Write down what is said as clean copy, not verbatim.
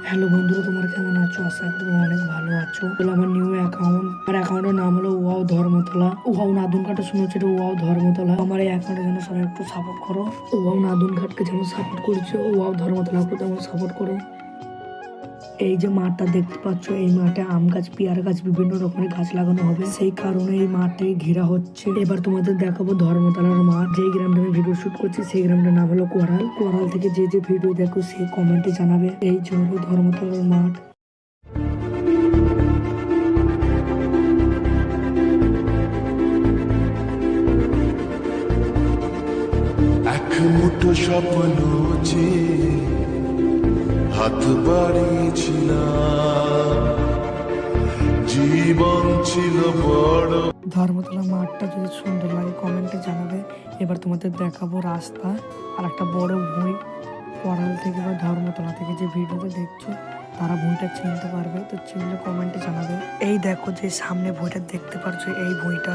Hello বন্ধুরা, তোমরা কেমন আছো? আশা করি তোমরা অনেক ভালো আছো। তাহলে আমার নিউ অ্যাকাউন্ট, আমার অ্যাকাউন্টের নাম হলো ওয়াও ধর্মতলা। ওয়াও নাদুন ঘাটে শুনেছি, এটা ওয়াও ধর্মতলা। আমার এই অ্যাকাউন্টের জন্য সবাই একটু সাপোর্ট করো। ওয়াও নাদুন ঘাটকে যেমন সাপোর্ট করছো, ওয়াও ধর্মতলাকে তেমন সাপোর্ট করো। এই যে মাঠটা দেখতে পাচ্ছ, এই মাঠে আম গাছ, পেয়ারা গাছ, বিভিন্ন রকমের গাছ লাগানো হবে। সেই কারণে এই মাঠে ঘেরা হচ্ছে। এবার তোমাদের দেখাবো ধর্মতলার মাঠ। যে গ্রামটা আমি ভিডিও শুট করছি সেই গ্রামটার নাম হলো কোরাল। কোরাল থেকে যে যে ভিডিও দেখো সেই কমেন্টে জানাবে। এই যে হলো ধর্মতলার মাঠ। এক মুঠো স্বপ্ন যে হাত বাড়িয়েছিলাম, জীবন ছিল বড়। ধর্মতলা মাঠটা যদি সুন্দর লাগে কমেন্টে জানাবে। এবার তোমাদের দেখাবো রাস্তা আর একটা বড় ভুঁই। কোরাল থেকে বা ধর্মতলা থেকে যে ভিডিওটা দেখছো তারা ভুঁইটা চিনতে পারবে, তো চিনলে কমেন্টে জানাবে। এই দেখো যে সামনে ভুঁইটা দেখতে পারছো, এই ভুঁইটা